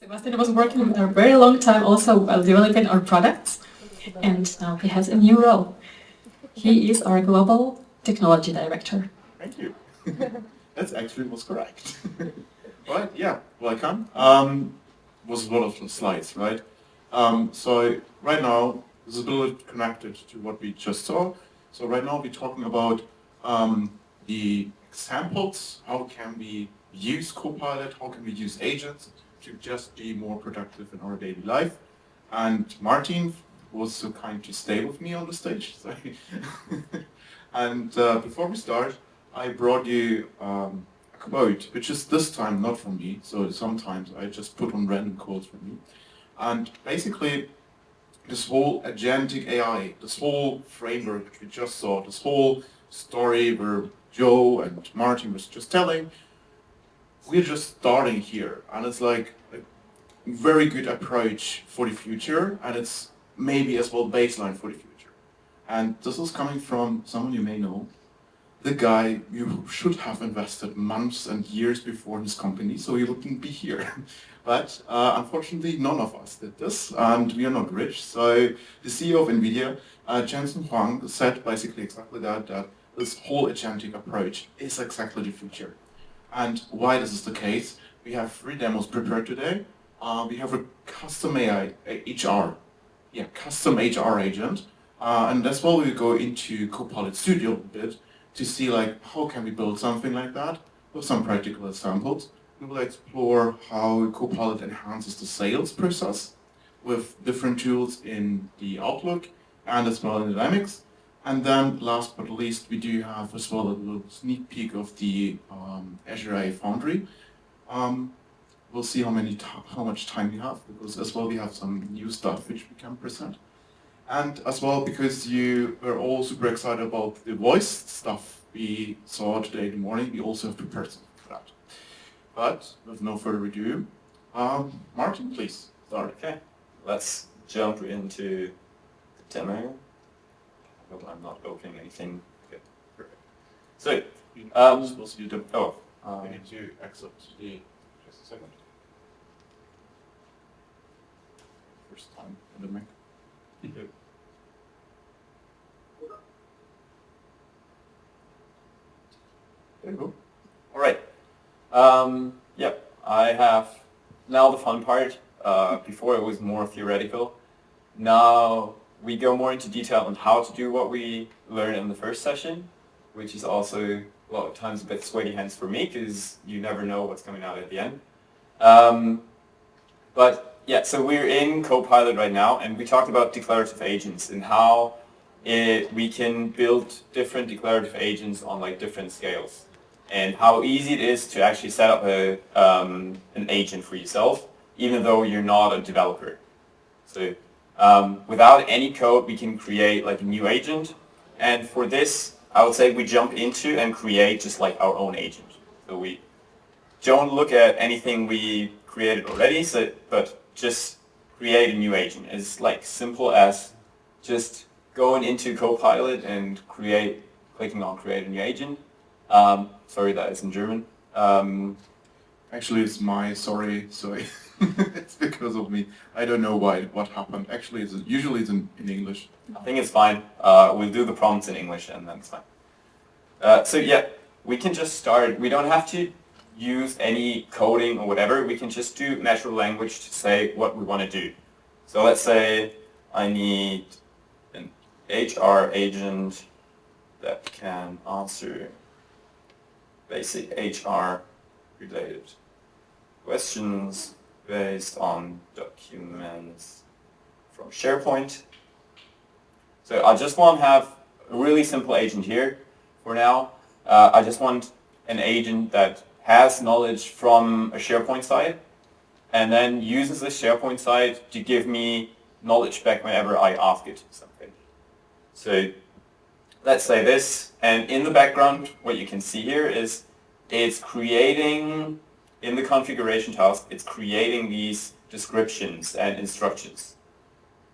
Sebastian was working a very long time also while developing our products, and now he has a new role. He is our global technology director. Thank you. That's actually was correct. Right, yeah, welcome. Was a lot of slides, right? So right now, this is a little connected to what we just saw. So right now we're talking about the examples, how can we use Copilot, how can we use agents to just be more productive in our daily life. And Martin was so kind to stay with me on the stage. So and before we start, I brought you a quote, which is this time not from me, so sometimes I just put on random quotes from me. And basically, this whole agentic AI, this whole framework which we just saw, this whole story where Joe and Martin was just telling, we're just starting here. And it's like a very good approach for the future, and it's maybe as well baseline for the future. And this is coming from someone you may know, the guy you should have invested months and years before in his company, so he wouldn't be here. But unfortunately, none of us did this, and we are not rich. So the CEO of NVIDIA, Jensen Huang, said basically exactly that this whole agentic approach is exactly the future. And why this is the case, we have 3 demos prepared today. We have a custom AI, HR, custom HR agent, and as well we go into Copilot Studio a bit to see like how can we build something like that with some practical examples. We will explore how Copilot enhances the sales process with different tools in the Outlook and as well in Dynamics. And then last but not least, we do have as well a little sneak peek of the Azure AI Foundry. We'll see how much time we have, because as well we have some new stuff which we can present. And as well, because you were all super excited about the voice stuff we saw today in the morning, we also have prepared something for that. But with no further ado, Martin, please start. Okay, let's jump into the demo. I hope I'm not opening anything. Okay, perfect. So, supposed to do the, we need to exit the, just a second. First time on the Mac. Yep. There you go. All right. Yep, I have now the fun part. Before it was more theoretical. Now we go more into detail on how to do what we learned in the first session, which is also a lot of times a bit sweaty hands for me because you never know what's coming out at the end. But yeah, so we're in Copilot right now, and we talked about declarative agents and how we can build different declarative agents on like different scales, and how easy it is to actually set up an agent for yourself, even though you're not a developer. So without any code, we can create like a new agent, and for this, I would say we jump into and create just like our own agent. So we don't look at anything we created already, but just create a new agent. It's like simple as just going into Copilot and clicking on create a new agent. Sorry, that is in German. Actually, it's my sorry. It's because of me. I don't know what happened. Actually, usually it's in English. I think it's fine. We'll do the prompts in English and then it's fine. So yeah, we can just start. We don't have to use any coding or whatever. We can just do natural language to say what we want to do. So let's say I need an HR agent that can answer basic HR related questions based on documents from SharePoint. So I just want to have a really simple agent here for now. I just want an agent that has knowledge from a SharePoint site and then uses the SharePoint site to give me knowledge back whenever I ask it something. So let's say this, and in the background what you can see here is it's creating, in the configuration task, it's creating these descriptions and instructions.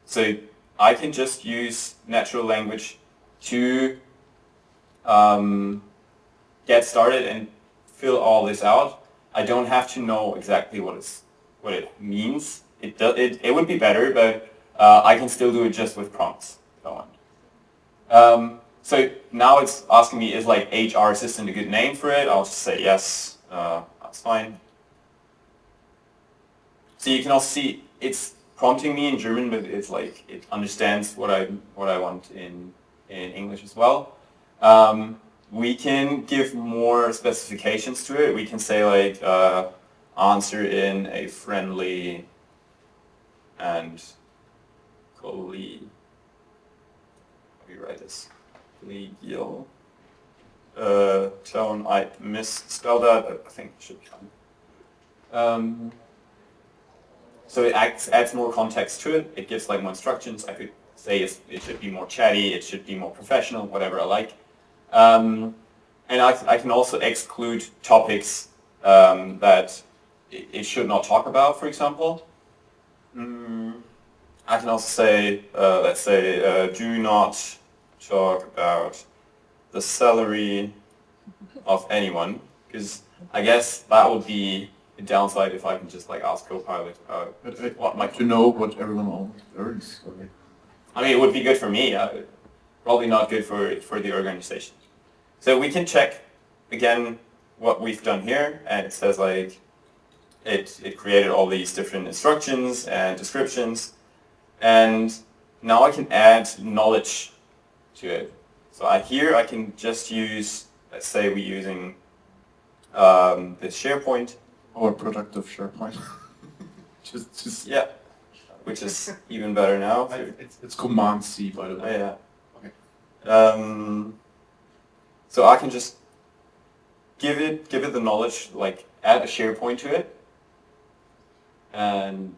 So I can just use natural language to get started and fill all this out. I don't have to know exactly what it's what it means. It would be better, but I can still do it just with prompts if I want. So now it's asking me, is like HR assistant a good name for it? I'll just say yes, that's fine. So you can also see it's prompting me in German, but it's like it understands what I want in English as well. We can give more specifications to it. We can say like answer in a friendly and collegial. How do you write this? Collegial tone. I misspelled that. I think it should be fine. So it adds more context to it. It gives like more instructions. I could say it should be more chatty, it should be more professional, whatever I like. And I can also exclude topics that it should not talk about, for example. I can also say, let's say, do not talk about the salary of anyone, because I guess that would be a downside if I can just like ask Copilot what my... To know what everyone earns. Okay. I mean, it would be good for me, probably not good for the organization. So we can check, again, what we've done here, and it says like, it created all these different instructions and descriptions, and now I can add knowledge to it. So here I can just use, let's say we're using this SharePoint. Or productive SharePoint. just yeah, which is even better now. It's Command C, by the way. Oh, yeah. Okay. So I can just give it the knowledge, like add a SharePoint to it, and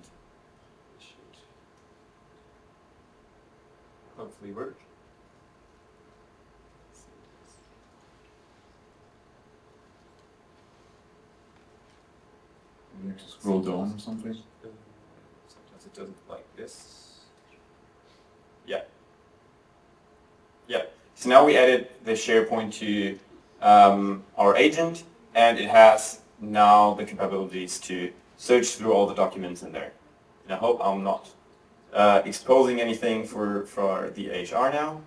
it should hopefully work. You have to scroll down or something. Sometimes it doesn't like this. Yeah. Yeah. So now we added the SharePoint to our agent, and it has now the capabilities to search through all the documents in there. And I hope I'm not exposing anything for the HR now.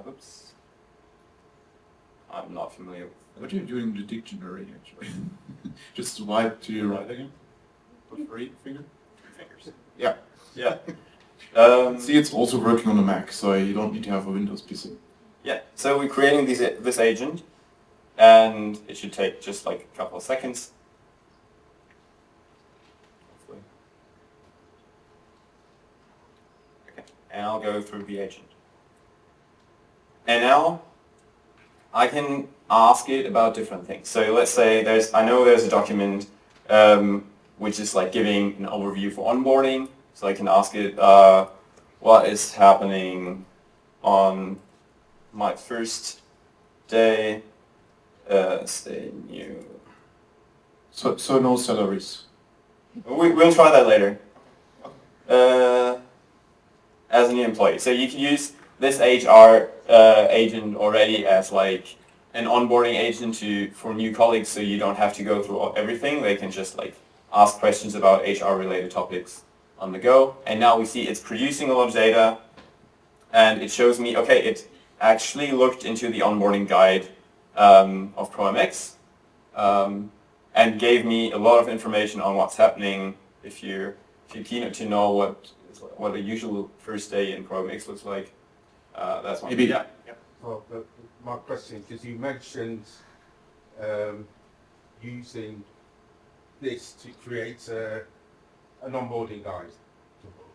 Oops. I'm not familiar with... What are you doing in the dictionary, actually? Just swipe to your right again. Put three fingers. Yeah. Yeah. See, it's also working on a Mac, so you don't need to have a Windows PC. Yeah. So we're creating this agent, and it should take just like a couple of seconds. Hopefully. Okay. And I'll go through the agent. And now I can ask it about different things. So let's say I know there's a document which is like giving an overview for onboarding. So I can ask it what is happening on my first day as a new... So no salaries. We'll try that later. As a new employee. So you can use this HR agent already as like an onboarding agent for new colleagues, so you don't have to go through everything. They can just like ask questions about HR related topics on the go. And now we see it's producing a lot of data, and it shows me, okay, it actually looked into the onboarding guide of proMX and gave me a lot of information on what's happening. If you're keen to know what a usual first day in proMX looks like, that's one. Maybe. Yeah. Well, my question, because you mentioned using this to create an onboarding guide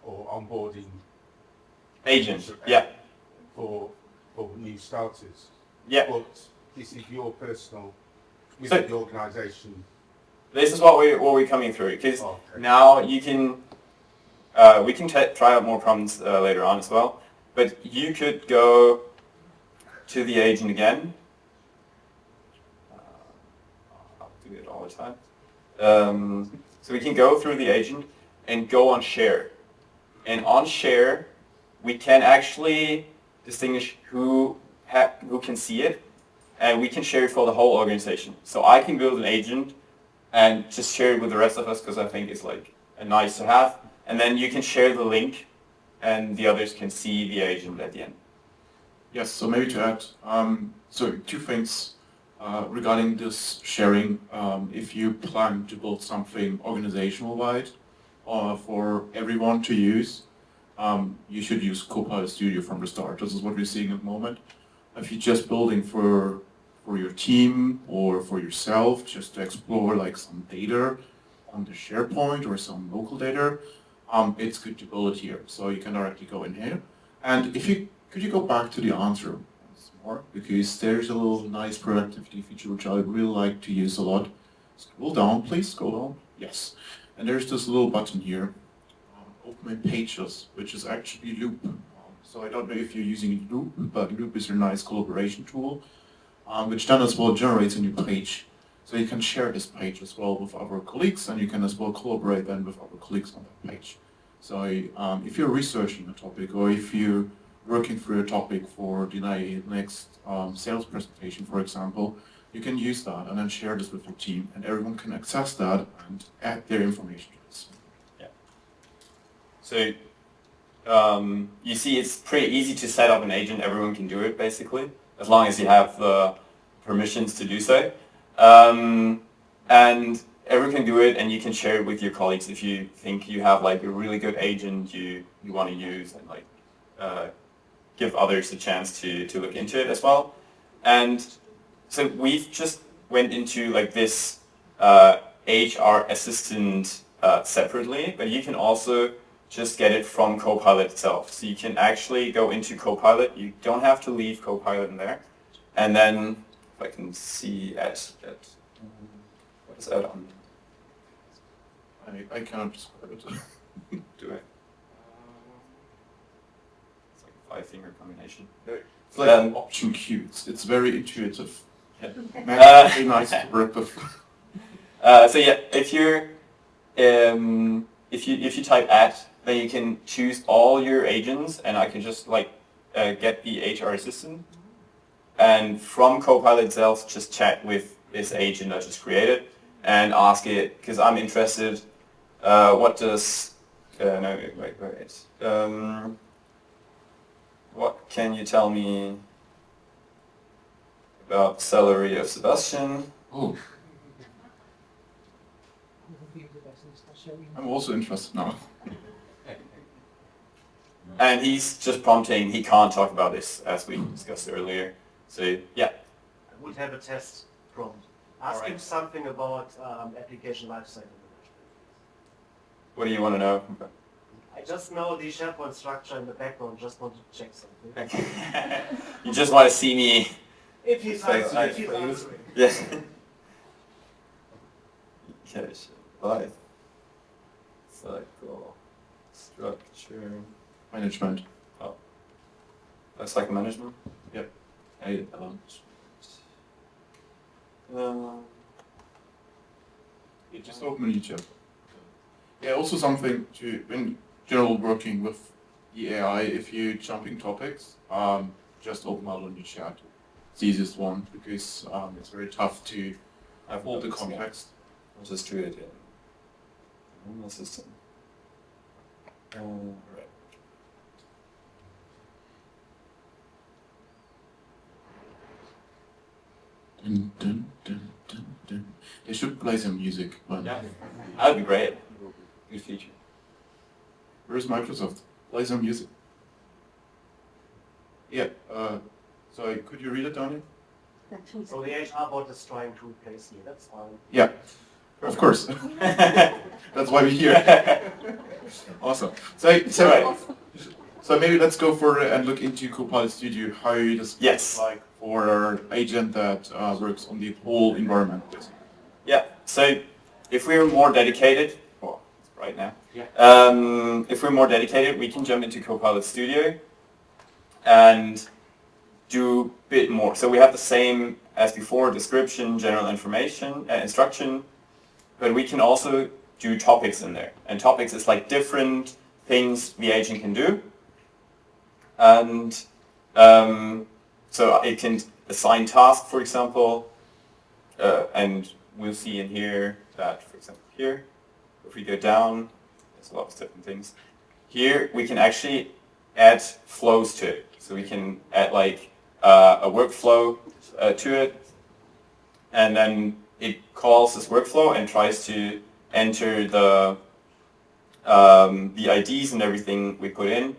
or onboarding Agent. Yeah. for new starters. Yeah. But this is your personal, with So- the organisation. This is what we're coming through, because Okay. now you can we can try out more prompts later on as well. But you could go to the agent again. I'll do it all the time. So we can go through the agent and go on share. And on share, we can actually distinguish who can see it, and we can share it for the whole organization. So I can build an agent and just share it with the rest of us because I think it's like a nice to have. And then you can share the link and the others can see the agent at the end. Yes, so maybe to add, so two things regarding this sharing. If you plan to build something organizational-wide for everyone to use, you should use Copilot Studio from the start. This is what we're seeing at the moment. If you're just building for your team or for yourself, just to explore like some data on the SharePoint or some local data, it's good to build it here. So you can directly go in here. And could you go back to the answer once more? Because there's a little nice productivity feature which I would really like to use a lot. Scroll down, please, scroll down. Yes. And there's this little button here, Open My Pages, which is actually Loop. So I don't know if you're using Loop, but Loop is a nice collaboration tool, which then as well generates a new page. So you can share this page as well with other colleagues, and you can as well collaborate then with other colleagues on that page. So if you're researching a topic, or if you're working through a topic for the next sales presentation, for example, you can use that and then share this with your team, and everyone can access that and add their information to this. Yeah. So you see, it's pretty easy to set up an agent. Everyone can do it basically, as long as you have the permissions to do so. And everyone can do it, and you can share it with your colleagues if you think you have like a really good agent you want to use, and like give others a chance to look into it as well. And so we've just went into like this HR assistant separately, but you can also just get it from Copilot itself. So you can actually go into Copilot. You don't have to leave Copilot in there. And then if I can see at what is that on? I cannot describe it. Do I? It's like a 5-finger combination. It's like option cues. It's very intuitive. Very nice to work with. So yeah, if you type add, then you can choose all your agents, and I can just like get the HR assistant, and from Copilot itself just chat with this agent I just created and ask it, because I'm interested, what does no wait what can you tell me about salary of Sebastian? Oh, I'm also interested now. And he's just prompting, he can't talk about this, as we discussed earlier. So, yeah. I would have a test prompt. Ask him something about application lifecycle management. What do you want to know? I just know the SharePoint structure in the background, just want to check something. Okay. You just want to see me. If he's answering. If he's answering. Yes. Okay, life cycle structure. Management. Oh. Life cycle management? Yep. You just open YouTube. Yeah, also something to, in general, working with the AI, if you're jumping topics, just open out on your chat. It's the easiest one, because it's very tough to have all the context. I'll just do it in the system. Right. Dun, dun, dun, dun, dun. They should play some music. But Yeah, that'd be great. Good feature. where's Microsoft? Play some music. Yeah. So could you read it, Donnie? So the HR bot is trying to replace me, that's fine. Yeah. Of course. That's why we're here. Awesome. So maybe let's go further and look into Copilot Studio, how this Yes. looks like for our agent that works on the whole environment. Yeah, so if we're more dedicated, well, it's bright now. Yeah. If we're more dedicated, we can jump into Copilot Studio and do a bit more. So we have the same as before, description, general information, instruction, but we can also do topics in there. And topics is like different things the agent can do. And so it can assign tasks, for example, and we'll see in here that, for example, here, if we go down, there's a lot of different things. Here we can actually add flows to it. So we can add like a workflow to it, and then it calls this workflow and tries to enter the IDs and everything we put in,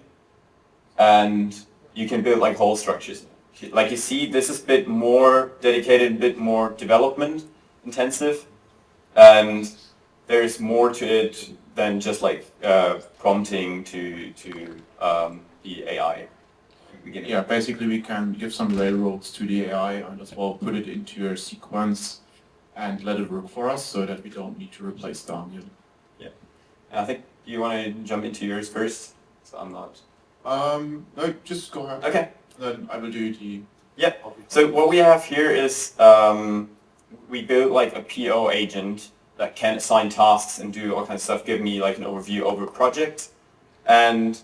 and you can build like whole structures. Like you see, this is a bit more dedicated, a bit more development intensive, and there's more to it than just like prompting to the AI. Yeah, basically we can give some railroads to the AI and as well put it into a sequence and let it work for us so that we don't need to replace Daniel. Yeah. And I think you want to jump into yours first, so I'm not... No, just go ahead. Okay. Then I will do the... Yeah. So what we have here is we built like a PO agent that can assign tasks and do all kinds of stuff, give me like an overview over a project. And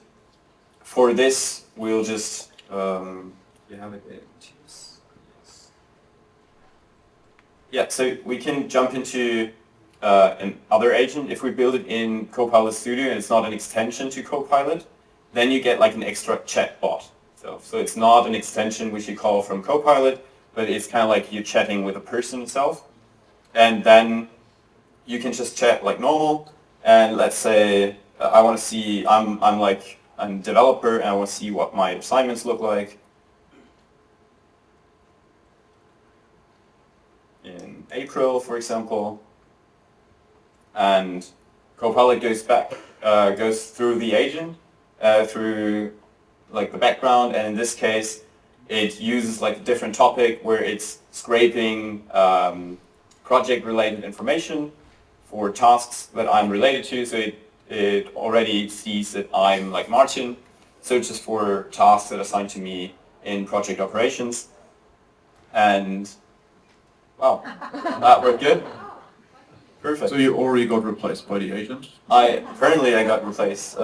for this, we'll just... you have it in Teams? Yes. Yeah, so we can jump into another agent. If we build it in Copilot Studio and it's not an extension to Copilot, then you get like an extra chat bot. So it's not an extension which you call from Copilot, but it's kind of like you're chatting with a person itself. And then you can just chat like normal. And let's say I want to see, I'm a developer and I want to see what my assignments look like in April, for example. And Copilot goes through the agent, through like the background, and in this case it uses like a different topic where it's scraping project-related information for tasks that I'm related to. So it already sees that I'm like Martin, searches for tasks that are assigned to me in project operations, and wow, that worked good. Perfect. So you already got replaced by the agent? Apparently I got replaced.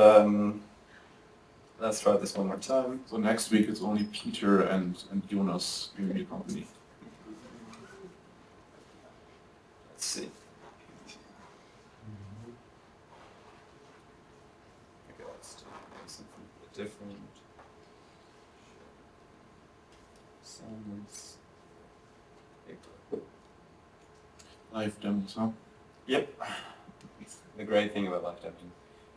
Let's try this one more time. So next week it's only Peter and Jonas in the company. Let's see. Okay, let's do something a bit different. Assignments. Live demos, huh? Yep. The great thing about live demos.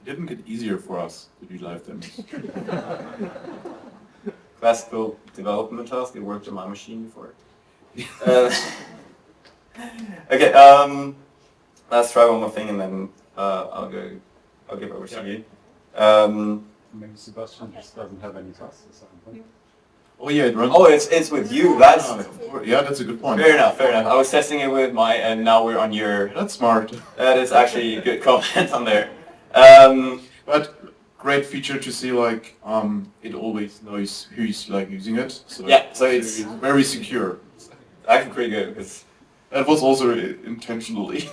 It didn't get easier for us to do live demos. Classical development task. It worked on my machine before. Okay. Let's try one more thing, and then I'll give over to you. Maybe Sebastian just doesn't have any tasks assigned. Oh yeah, it runs. Oh, it's with you. That's Yeah, that's a good point. fair enough. Fair enough. I was testing it with my, and now we're on your. That's smart. That is actually a good comment on there. But great feature to see, like, it always knows who's like using it. So Yeah, so it's- very secure. actually pretty good because That was also intentionally.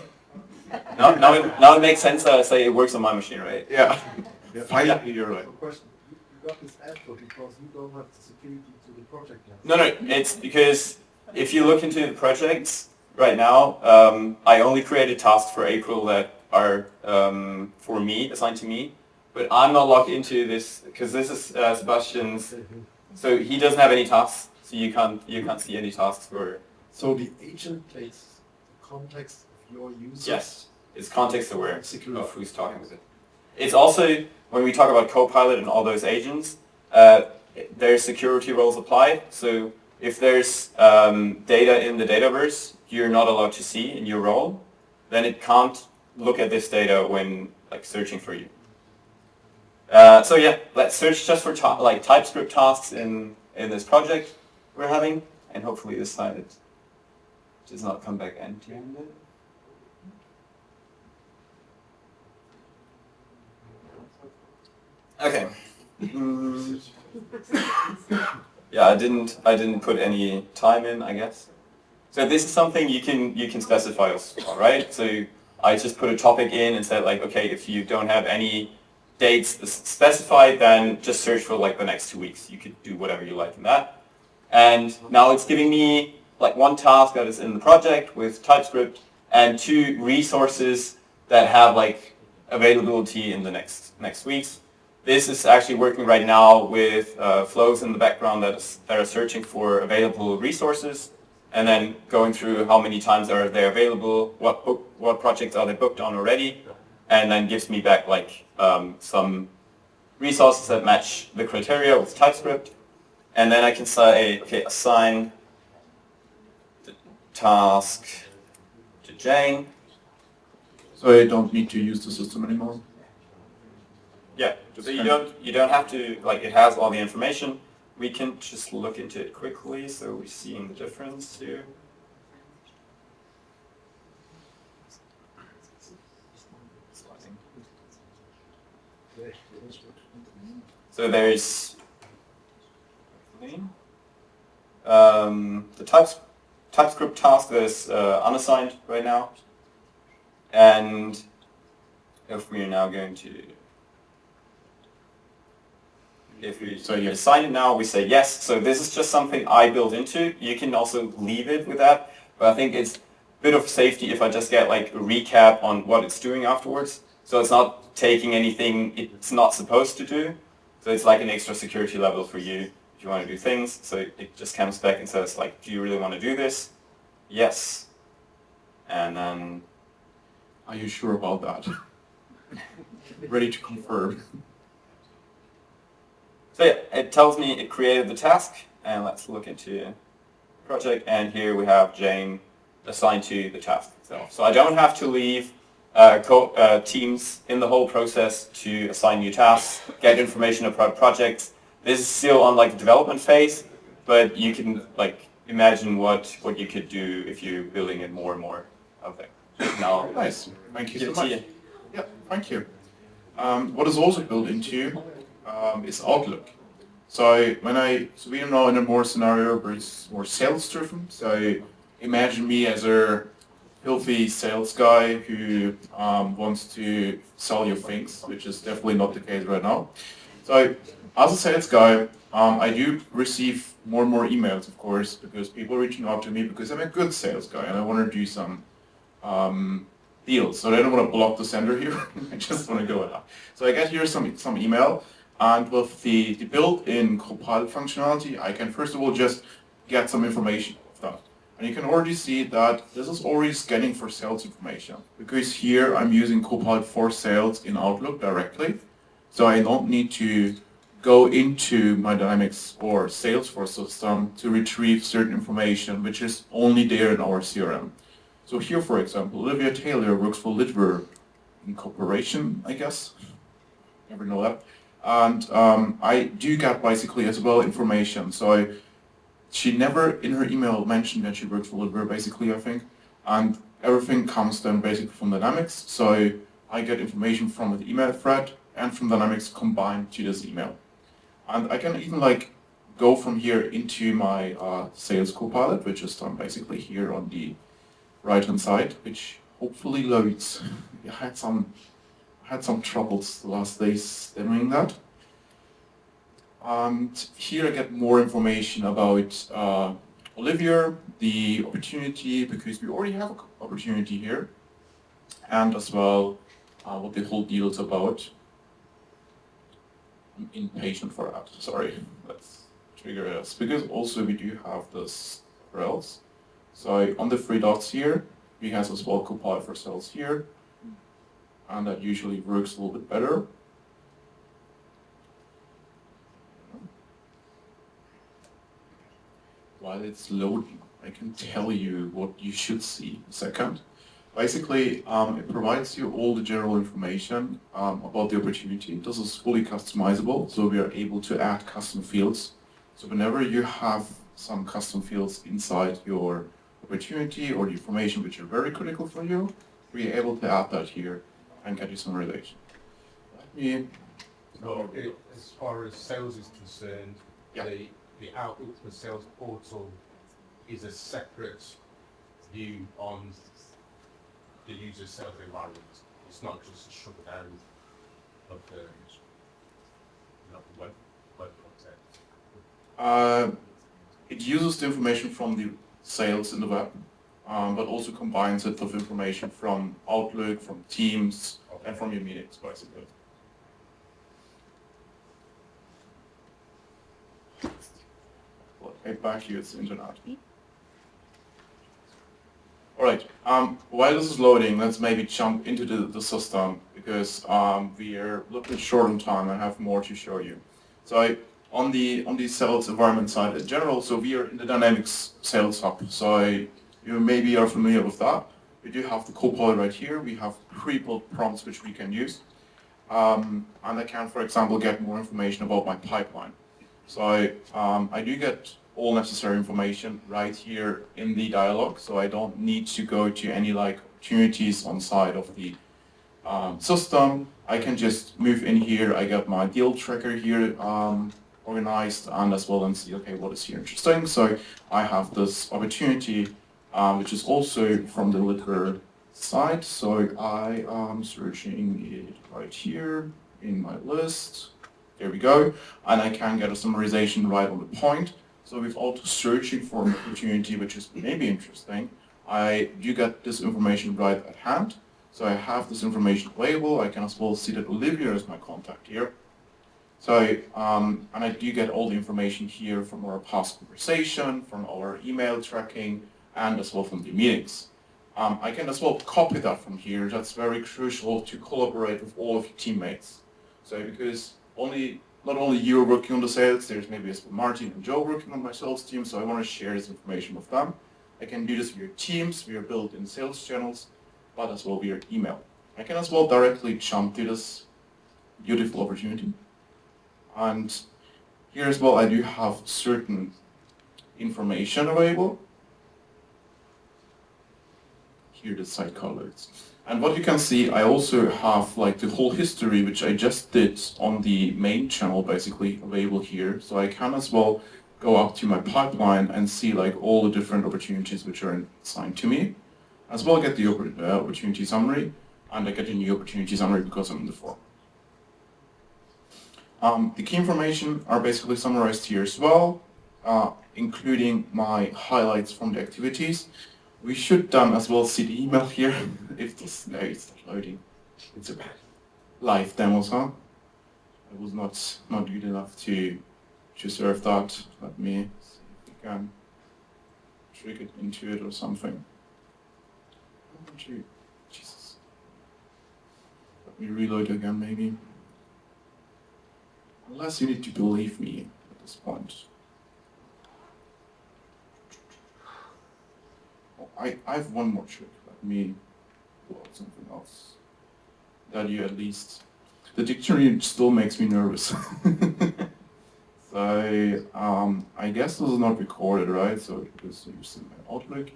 now it makes sense that I say it works on my machine, right? Yeah. Finally, you're right. Question. You got this answer because you don't have the security to the project yet. No, it's because if you look into the projects right now, I only created tasks for April that are for me, assigned to me, but I'm not logged into this because this is Sebastian's. So he doesn't have any tasks, so you can't see any tasks for. So the agent takes the context of your user. Yes, it's context aware Secure. of who's talking with it. It's also, when we talk about Copilot and all those agents, there's security roles applied. So if there's data in the Dataverse you're not allowed to see in your role, then it can't look at this data when like searching for you. So yeah, let's search just for like TypeScript tasks in this project we're having, and hopefully this time it does not come back empty-handed. Okay. Yeah, I didn't put any time in, I guess. So this is something you can specify as well, right? So I just put a topic in and said like, okay, if you don't have any dates specified, then just search for like the next 2 weeks. You could do whatever you like in that. And now it's giving me like one task that is in the project with TypeScript, and 2 resources that have like availability in the next weeks. This is actually working right now with flows in the background that are searching for available resources, and then going through how many times are they available, what projects are they booked on already, and then gives me back like some resources that match the criteria with TypeScript. And then I can say, okay, assign the task to Jane. So I don't need to use the system anymore. Yeah, so you don't have to, like, it has all the information. We can just look into it quickly, so we're seeing the difference here. So there's the TypeScript task that is unassigned right now, and if we are now going to, if we assign it now, we say yes. So this is just something I built into. You can also leave it with that, but I think it's a bit of safety if I just get like a recap on what it's doing afterwards. So it's not taking anything it's not supposed to do. So it's like an extra security level for you if you want to do things. So it just comes back and says like, do you really want to do this? Yes. And then... Are you sure about that? Ready to confirm. So yeah, it tells me it created the task, and let's look into the project, and here we have Jane assigned to the task itself. So I don't have to leave teams in the whole process to assign new tasks, get information about projects. This is still on like the development phase, but you can like imagine what you could do if you're building it more and more of it. Now, Nice. Thank you so give it to much. you. Yeah, thank you. What is also built into is Outlook. So we are now in a more scenario where it's more sales driven. So imagine me as a filthy sales guy who wants to sell you things, which is definitely not the case right now. So as a sales guy, I do receive more and more emails, of course, because people are reaching out to me because I'm a good sales guy and I want to do some deals. So I don't want to block the sender here. I just want to go out. So I get here some email, and with the built-in Copilot functionality, I can first of all just get some information of that. And you can already see that this is already scanning for sales information, because here I'm using Copilot for Sales in Outlook directly. So I don't need to go into my Dynamics or Salesforce system to retrieve certain information, which is only there in our CRM. So here, for example, Olivia Taylor works for Litver Incorporation, I guess. Never know that. And I do get basically as well information. So she never in her email mentioned that she works for Litver, basically, I think. And everything comes then basically from Dynamics. So I get information from the email thread and from Dynamics combined to this email. And I can even like go from here into my Sales Copilot, which is done basically here on the right-hand side, which hopefully loads. I had some troubles the last days doing that. And here I get more information about Olivia, the opportunity, because we already have an opportunity here, and as well what the whole deal is about. I'm impatient for that. Sorry, let's trigger this, because also we do have this for else. So on the 3 dots here, we have as well Copilot for Sales here, and that usually works a little bit better. While it's loading, I can tell you what you should see in a second. Basically, it provides you all the general information about the opportunity. This is fully customizable, so we are able to add custom fields. So whenever you have some custom fields inside your opportunity or the information which are very critical for you, we are able to add that here and get you some relation. Let me... So as far as sales is concerned, Yeah. the Outlook for Sales portal is a separate view on the user sales environment. It's not just a shutdown of the web content. It uses the information from the sales in the web, but also combines it with information from Outlook, from Teams, and from your meetings, basically. Hey, back here, it's the internet. All right, while this is loading, let's maybe jump into the system because we are a little bit short on time and have more to show you. So on the sales environment side in general, so we are in the Dynamics Sales Hub. So you maybe are familiar with that. We do have the Copilot right here. We have pre-built prompts which we can use. And I can, for example, get more information about my pipeline. So I do get all necessary information right here in the dialog, so I don't need to go to any like opportunities on side of the system. I can just move in here. I got my deal tracker here organized and as well and see, okay, what is here interesting. So I have this opportunity, which is also from the Liquor side. So I am searching it right here in my list. There we go. And I can get a summarization right on the point. So without searching for an opportunity which is maybe interesting, I do get this information right at hand. So I have this information available. I can as well see that Olivia is my contact here. So, and I do get all the information here from our past conversation, from our email tracking, and as well from the meetings. I can as well copy that from here. That's very crucial to collaborate with all of your teammates. So because not only you're working on the sales, there's maybe as well Martin and Joe working on my sales team, so I want to share this information with them. I can do this via Teams, we are built in sales channels, but as well via email. I can as well directly jump to this beautiful opportunity. And here as well, I do have certain information available. Here the site colors. And what you can see, I also have like the whole history, which I just did on the main channel, basically available here. So I can as well go up to my pipeline and see like all the different opportunities which are assigned to me. As well get the opportunity summary, and I get a new opportunity summary because I'm in the form. The key information are basically summarized here as well, including my highlights from the activities. We should as well see the email here. If this, no, it's not loading. It's a live demo, huh? I was not good enough to serve that. Let me see if we can trick it into it or something. Jesus. Let me reload again, maybe. Unless you need to believe me at this point. I have one more trick. Let me pull out something else. That you at least... The dictionary still makes me nervous. So, I guess this is not recorded, right? So, because you're seeing my Outlook.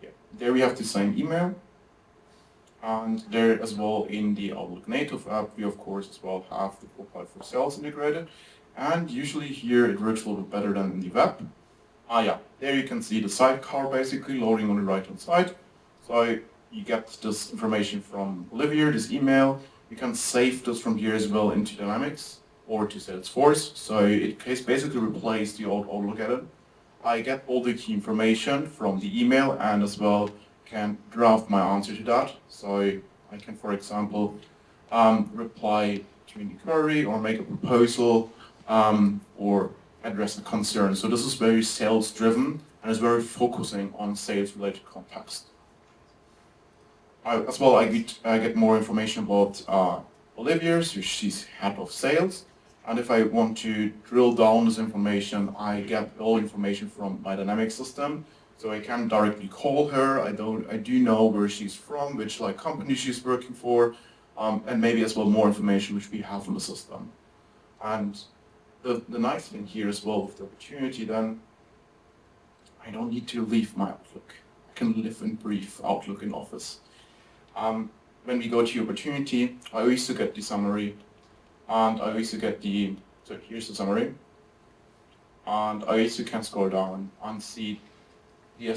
Yeah, there we have the same email. And there as well in the Outlook native app, we of course as well have the Copilot for Sales integrated. And usually here it works a little bit better than in the web. Yeah, there you can see the sidecar basically loading on the right hand side. So you get this information from Olivier, this email. You can save this from here as well into Dynamics or to Salesforce. So it basically replaces the old Outlook edit. I get all the key information from the email and as well can draft my answer to that. So I can, for example, reply to any query or make a proposal or address a concern. So this is very sales driven and is very focusing on sales related context. As well, I get more information about Olivia, so she's head of sales. And if I want to drill down this information, I get all information from my dynamic system. So I can directly call her. I do know where she's from, which like company she's working for, and maybe as well more information which we have in the system. And the nice thing here as well with the opportunity then, I don't need to leave my Outlook. I can live and breathe Outlook in Office. When we go to opportunity, I also get the summary, and I also get the, so here's the summary, and I also can scroll down and see the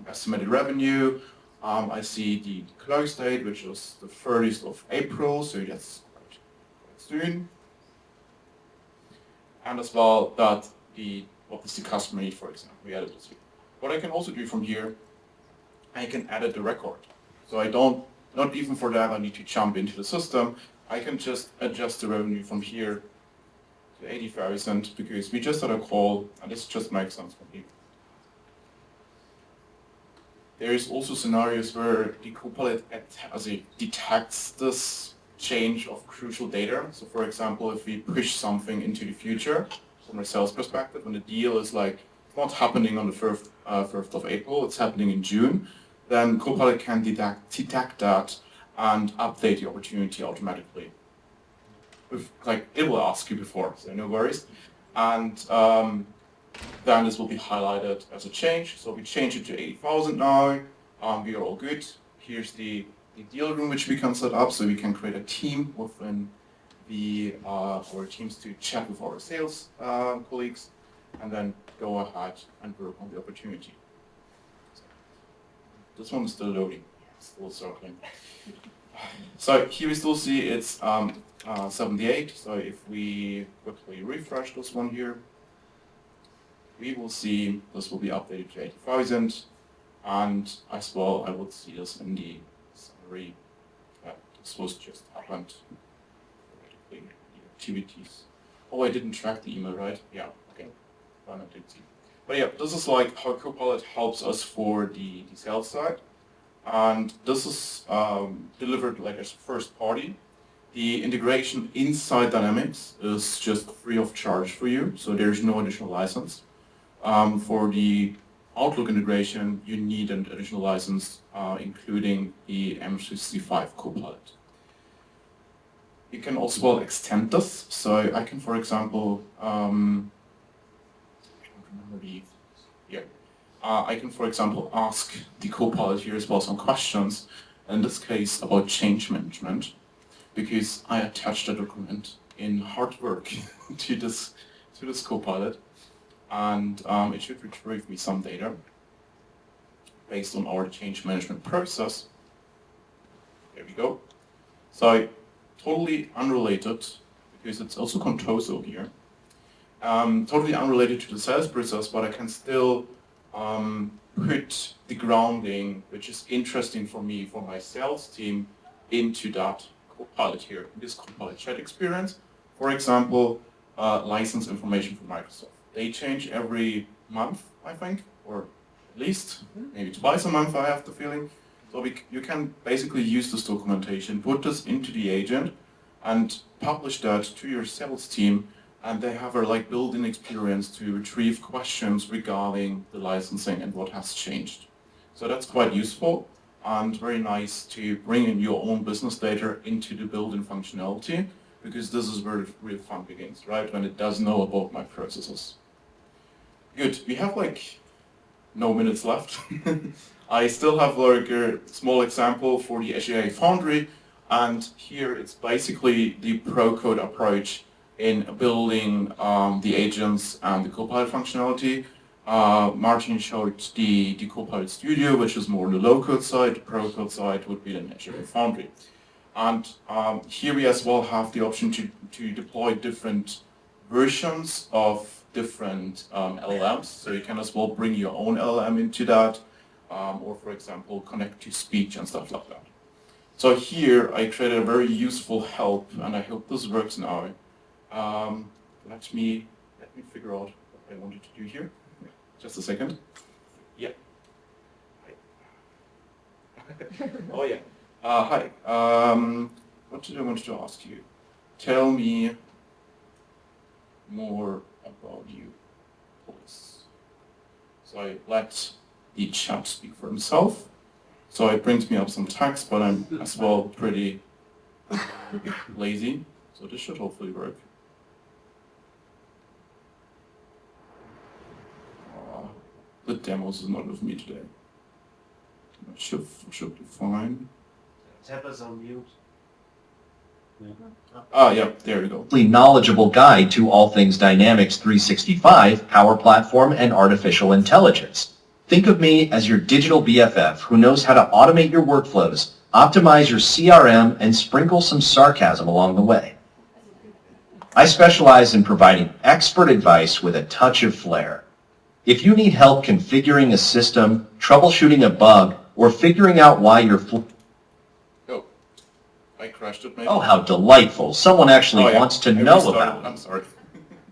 estimated revenue. I see the close date, which is the 30th of April, so that's quite soon. And as well that the what is the customer need, for example. We added this here. What I can also do from here, I can edit the record. So I don't, not even for that I need to jump into the system. I can just adjust the revenue from here to 80,000 because we just had a call, and this just makes sense for me. There is also scenarios where the Copilot detects this change of crucial data. So for example, if we push something into the future from a sales perspective, when the deal is like not happening on the 1st of April, it's happening in June, then Copilot can detect that and update the opportunity automatically. Like it will ask you before, so no worries. And then this will be highlighted as a change. So we change it to 80,000 now. We are all good. Here's the deal room which we can set up, so we can create a team within our teams to chat with our sales colleagues, and then go ahead and work on the opportunity. This one is still loading, still circling. So here we still see it's 78. So if we quickly refresh this one here, we will see this will be updated to 80,000, and as well I would see this in the summary that this was just happened. The activities. Oh, I didn't track the email, right? Yeah, okay. I didn't see. But yeah, this is like how Copilot helps us for the sales side, and this is delivered like as first party. The integration inside Dynamics is just free of charge for you, so there's no additional license. For the Outlook integration, you need an additional license, including the M365 Copilot. You can also extend this, so I can, for example, I can, for example, ask the Copilot here as well some questions, in this case about change management, because I attached a document in hard work to this Copilot. And it should retrieve me some data based on our change management process. There we go. So totally unrelated, because it's also Contoso here. Totally unrelated to the sales process, but I can still put the grounding, which is interesting for me, for my sales team, into that Copilot here, this Copilot chat experience. For example, license information from Microsoft. They change every month, I think, or at least maybe twice a month, I have the feeling. So you can basically use this documentation, put this into the agent, and publish that to your sales team, and they have a like built-in experience to retrieve questions regarding the licensing and what has changed. So that's quite useful and very nice to bring in your own business data into the built-in functionality, because this is where the real fun begins, right? When it does know about my processes. Good, we have like no minutes left. I still have like a small example for the Azure AI Foundry, and here it's basically the pro-code approach in building the agents and the Copilot functionality. Martin showed the Copilot Studio, which is more on the low-code side. The pro-code side would be the Azure AI Foundry. And here we as well have the option to deploy different versions of different LLMs. So you can as well bring your own LLM into that, or for example, connect to speech and stuff like that. So here I created a very useful help, and I hope this works now. Let me figure out what I wanted to do here. Just a second. Yeah. Oh yeah. Hi. What did I want to ask you? Tell me more about you, please. So I let the chat speak for himself. So it brings me up some text, but I'm as well pretty lazy. So this should hopefully work. The demos is not with me today. It should be fine. Tab is on mute. Yeah, there we go. Knowledgeable guide to all things Dynamics 365, Power Platform, and artificial intelligence. Think of me as your digital BFF who knows how to automate your workflows, optimize your CRM, and sprinkle some sarcasm along the way. I specialize in providing expert advice with a touch of flair. If you need help configuring a system, troubleshooting a bug, or figuring out why your Oh, I crashed it maybe. Oh, how delightful. Someone actually Oh, yeah. wants to I know restarted. about it. I'm sorry.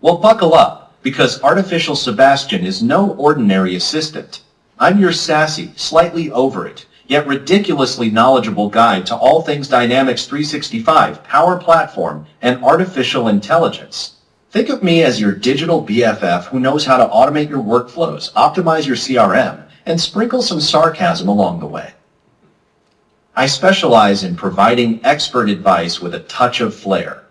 Well, buckle up, because Artificial Sebastian is no ordinary assistant. I'm your sassy, slightly over it, yet ridiculously knowledgeable guide to all things Dynamics 365, Power Platform, and artificial intelligence. Think of me as your digital BFF who knows how to automate your workflows, optimize your CRM, and sprinkle some sarcasm along the way. I specialize in providing expert advice with a touch of flair.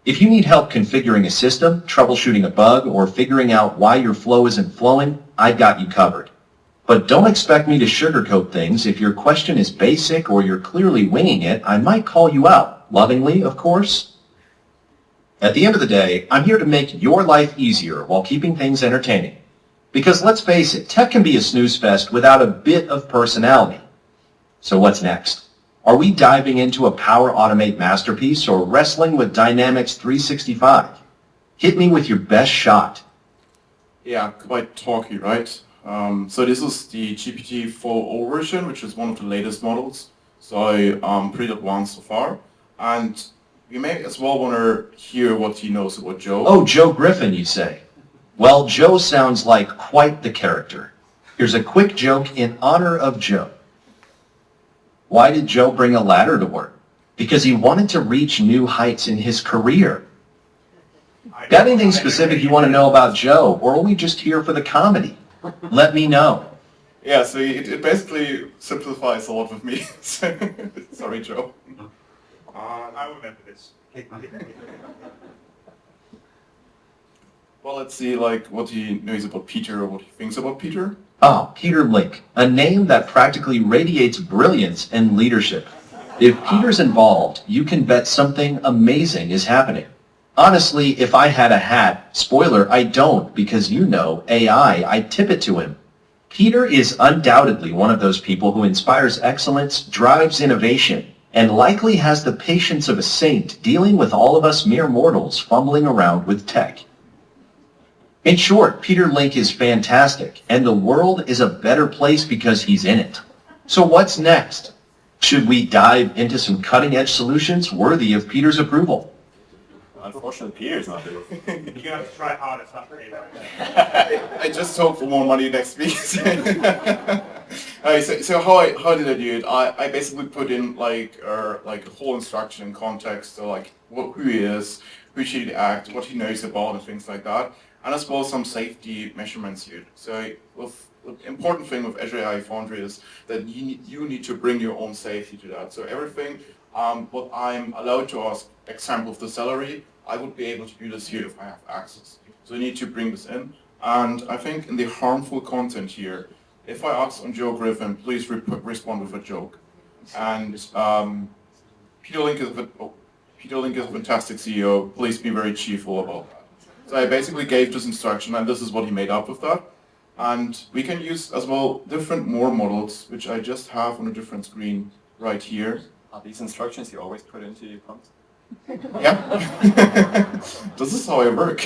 If you need help configuring a system, troubleshooting a bug, or figuring out why your flow isn't flowing, I've got you covered. But don't expect me to sugarcoat things. If your question is basic or you're clearly winging it, I might call you out. Lovingly, of course. At the end of the day, I'm here to make your life easier while keeping things entertaining. Because let's face it, tech can be a snooze fest without a bit of personality. So what's next? Are we diving into a Power Automate masterpiece or wrestling with Dynamics 365? Hit me with your best shot. Yeah, quite talky, right? So this is the GPT-4o version, which is one of the latest models. So pretty advanced so far. And you may as well want to hear what he knows about Joe. Oh, Joe Griffin, you say? Well, Joe sounds like quite the character. Here's a quick joke in honor of Joe. Why did Joe bring a ladder to work? Because he wanted to reach new heights in his career. Got anything specific you want to know about Joe, or are we just here for the comedy? Let me know. Yeah, so it basically simplifies a lot with me. Sorry, Joe. I remember this. Well, let's see what he knows about Peter or what he thinks about Peter. Oh, Peter Link, a name that practically radiates brilliance and leadership. If Peter's involved, you can bet something amazing is happening. Honestly, if I had a hat, spoiler, I don't, because you know, AI, I'd tip it to him. Peter is undoubtedly one of those people who inspires excellence, drives innovation, and likely has the patience of a saint dealing with all of us mere mortals fumbling around with tech. In short, Peter Link is fantastic, and the world is a better place because he's in it. So what's next? Should we dive into some cutting-edge solutions worthy of Peter's approval? Unfortunately, Peter's not there. You have to try harder, it's not really right. I just hope for more money next week. So how did I do it? I basically put in like a whole instruction in context, so who he is, who should act, what he knows about, and things like that, and as well as some safety measurements here. So the important thing with Azure AI Foundry is that you need to bring your own safety to that. So everything what I'm allowed to ask, example of the salary, I would be able to do this here if I have access. So I need to bring this in. And I think in the harmful content here, if I ask on Joe Griffin, please respond with a joke. And Peter Link is a fantastic CEO. Please be very cheerful about that. So I basically gave this instruction, and this is what he made up with that. And we can use as well different more models, which I just have on a different screen right here. Are these instructions you always put into your prompts? Yeah. This is how I work.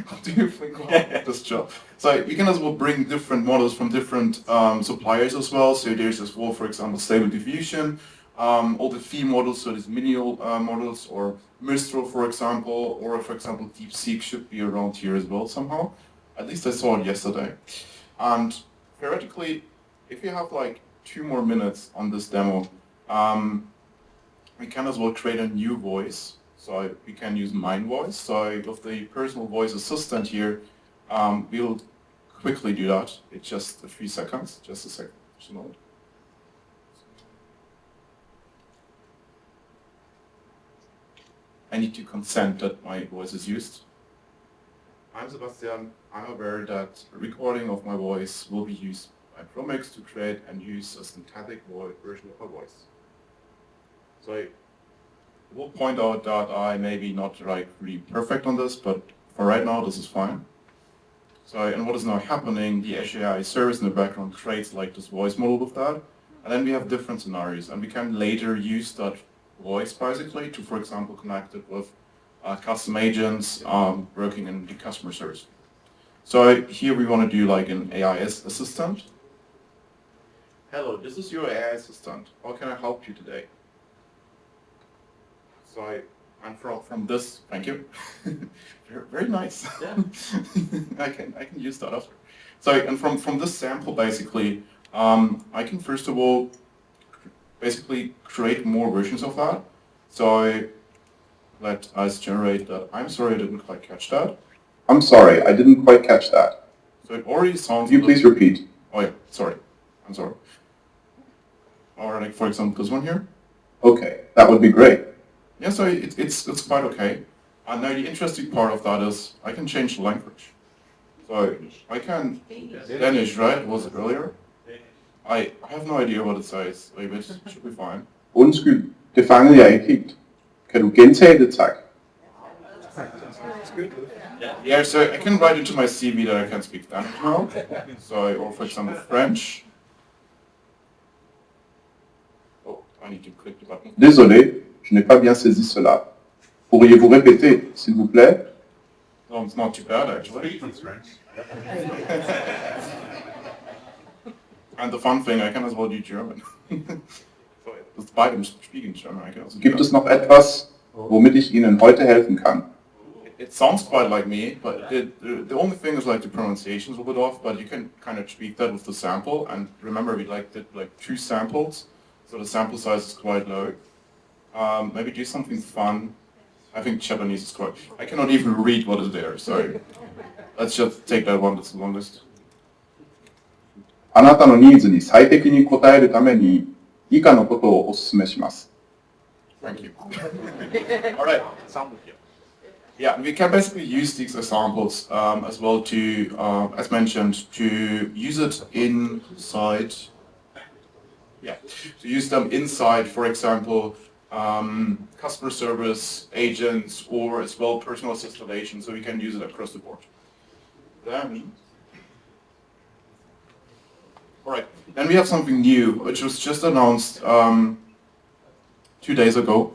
What do you think about this job? So we can as well bring different models from different suppliers as well. So there's as well, for example, Stable Diffusion, all the fee models, so these minimal models, or Mistral, for example, or for example, DeepSeek should be around here as well somehow. At least I saw it yesterday. And theoretically, if you have 2 more minutes on this demo, we can as well create a new voice. So we can use Mind Voice. So with the personal voice assistant here, we'll quickly do that. It's just a few seconds, just a second. I need to consent that my voice is used. I'm Sebastian. I'm aware that a recording of my voice will be used by proMX to create and use a synthetic version of my voice. So I will point out that I may be not really perfect on this, but for right now this is fine. So, and what is now happening, the Azure AI service in the background creates this voice model with that, and then we have different scenarios, and we can later use that voice basically to, for example, connect it with custom agents working in the customer service. So here we want to do like an AI assistant. Hello, this is your AI assistant. How can I help you today? So I'm from this. Thank you. Very nice. Yeah. I can use that after. So and from this sample basically, I can first of all basically create more versions of that. So let us generate that. I'm sorry, I didn't quite catch that. I'm sorry, I didn't quite catch that. So it already sounds. Can you please repeat? Oh yeah, sorry. I'm sorry. Or like for example this one here. Okay, that would be great. Yeah, so it's quite okay. And now the interesting part of that is I can change the language. So I can Danish, right? Was it earlier? I have no idea what it says. Maybe it should be fine. Undskyld, det fangede jeg ikke helt. Kan du gentage det, tak? Yeah, so I can write into my CV that I can speak Danish now. So, or for example, French. Oh, I need to click the button. Désolé, je n'ai pas bien saisi cela. Pourriez-vous répéter, s'il vous plaît? No, it's not too bad actually. And the fun thing, I can as well do German. So, das beide speaking German, I can also do Gibt that. es noch etwas, womit ich Ihnen heute helfen kann? It sounds quite like me, but the only thing is like the pronunciation is a bit off, but you can kind of tweak that with the sample. And remember, we did like 2 samples, so the sample size is quite low. Maybe do something fun. I think Japanese is quite. I cannot even read what is there, so let's just take that one that's the longest. あなたのニーズに最適に応えるために以下のことをお勧めします。 Thank you. All right. Yeah, we can basically use these examples as well to, as mentioned, to use it inside. Yeah, to use them inside, for example, customer service agents or as well personal assistant agents. So we can use it across the board. Then, all right. Then we have something new, which was just announced 2 days ago.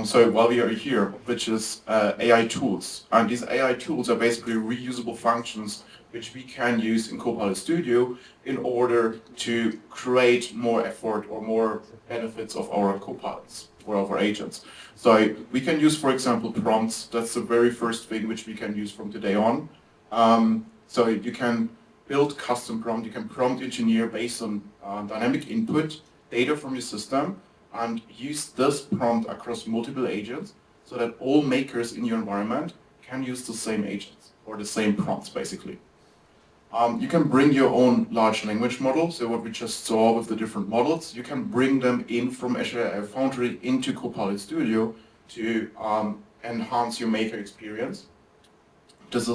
So while we are here, which is AI tools. And these AI tools are basically reusable functions which we can use in Copilot Studio in order to create more effort or more benefits of our copilots or of our agents. So we can use, for example, prompts. That's the very first thing which we can use from today on. So you can build custom prompt, you can prompt engineer based on dynamic input, data from your system, and use this prompt across multiple agents so that all makers in your environment can use the same agents or the same prompts basically. You can bring your own large language model, so what we just saw with the different models, you can bring them in from Azure AI Foundry into Copilot Studio to enhance your maker experience. This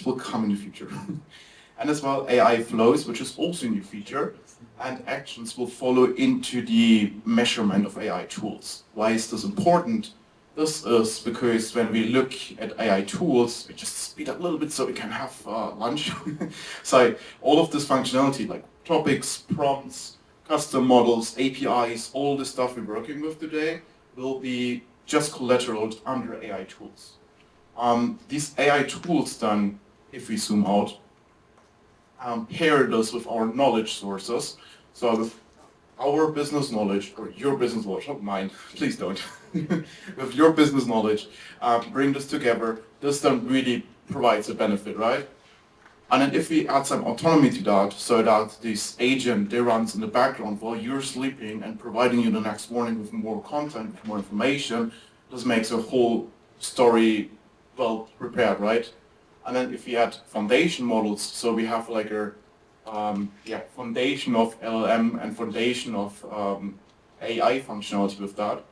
will come in the future. And as well AI flows, which is also a new feature, and actions will follow into the measurement of AI tools. Why is this important? This is because when we look at AI tools, we just speed up a little bit so we can have lunch. So all of this functionality like topics, prompts, custom models, APIs, all the stuff we're working with today will be just collateraled under AI tools. These AI tools then, if we zoom out, pair those with our knowledge sources. So with our business knowledge, or your business knowledge, not mine, please don't. With your business knowledge, bring this together. This then really provides a benefit, right? And then if we add some autonomy to that, so that this agent, they runs in the background while you're sleeping and providing you the next morning with more content, with more information, this makes a whole story well prepared, right? And then if we add foundation models, so we have like a foundation of LLM and foundation of AI functionality with that.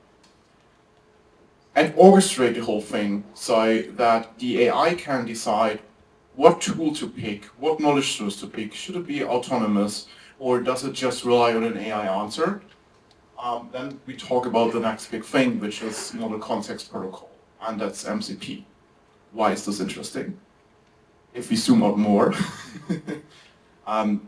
And orchestrate the whole thing so that the AI can decide what tool to pick, what knowledge source to pick. Should it be autonomous or does it just rely on an AI answer? Then we talk about the next big thing, which is Model Context Protocol, and that's MCP. Why is this interesting? If we zoom out more,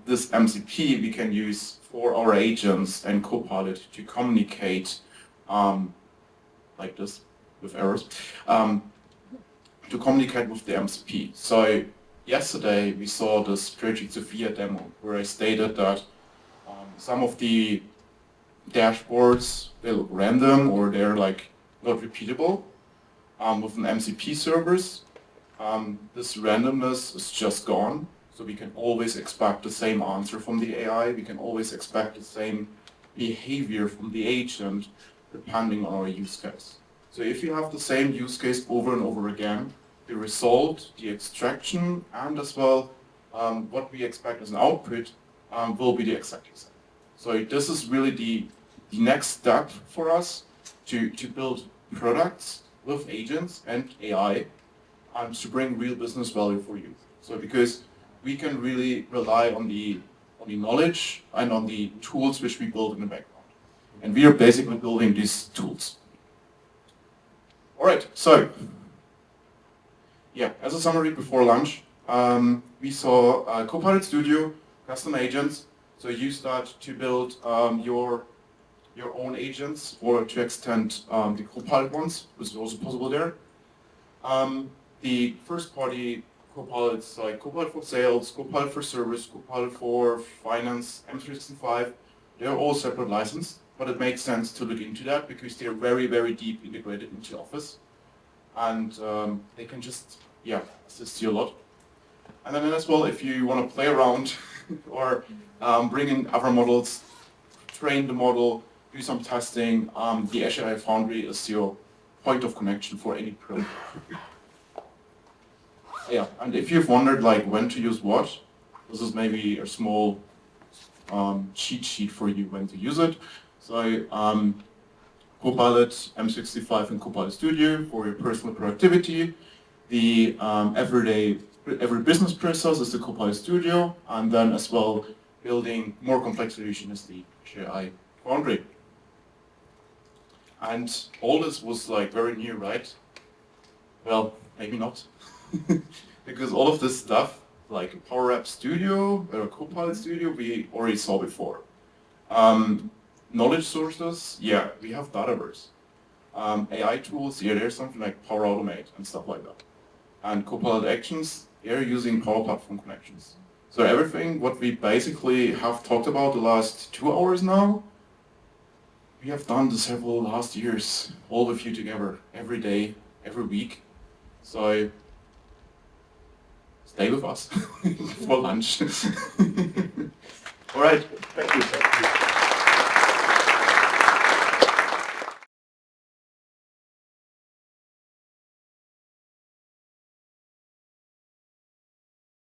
this MCP we can use for our agents and Copilot to communicate like this with errors, to communicate with the MCP. So yesterday we saw this Project Sophia demo where I stated that some of the dashboards, they look random or they're like not repeatable. With an MCP servers, this randomness is just gone. So we can always expect the same answer from the AI. We can always expect the same behavior from the agent depending on our use case. So if you have the same use case over and over again, the result, the extraction, and as well what we expect as an output will be the exactly same. So this is really the next step for us to build products with agents and AI to bring real business value for you. So because we can really rely on the knowledge and on the tools which we build in the background. And we are basically building these tools. All right, so yeah, as a summary before lunch, we saw Copilot Studio, custom agents. So you start to build your own agents or to extend the Copilot ones, which is also possible there. The first party Copilots like Copilot for Sales, Copilot for Service, Copilot for Finance, M365, they're all separate licensed, but it makes sense to look into that because they're very, very deep integrated into Office. And they can just, yeah, assist you a lot. And then as well, if you want to play around or bring in other models, train the model, do some testing, the Azure AI Foundry is your point of connection for any project. Yeah, and if you've wondered like when to use what, this is maybe a small cheat sheet for you when to use it. So Copilot, M65 and Copilot Studio for your personal productivity. The every business process is the Copilot Studio, and then as well building more complex solution is the Azure AI Foundry. And all this was like very new, right? Well, maybe not. Because all of this stuff, like Power App Studio or Copilot Studio, we already saw before. Knowledge sources, yeah, we have Dataverse. AI tools, yeah, there's something like Power Automate and stuff like that. And Copilot Actions, they're using Power Platform connections. So everything what we basically have talked about the last 2 hours now, we have done the several last years, all with you together, every day, every week. So stay with us for lunch. All right, thank you.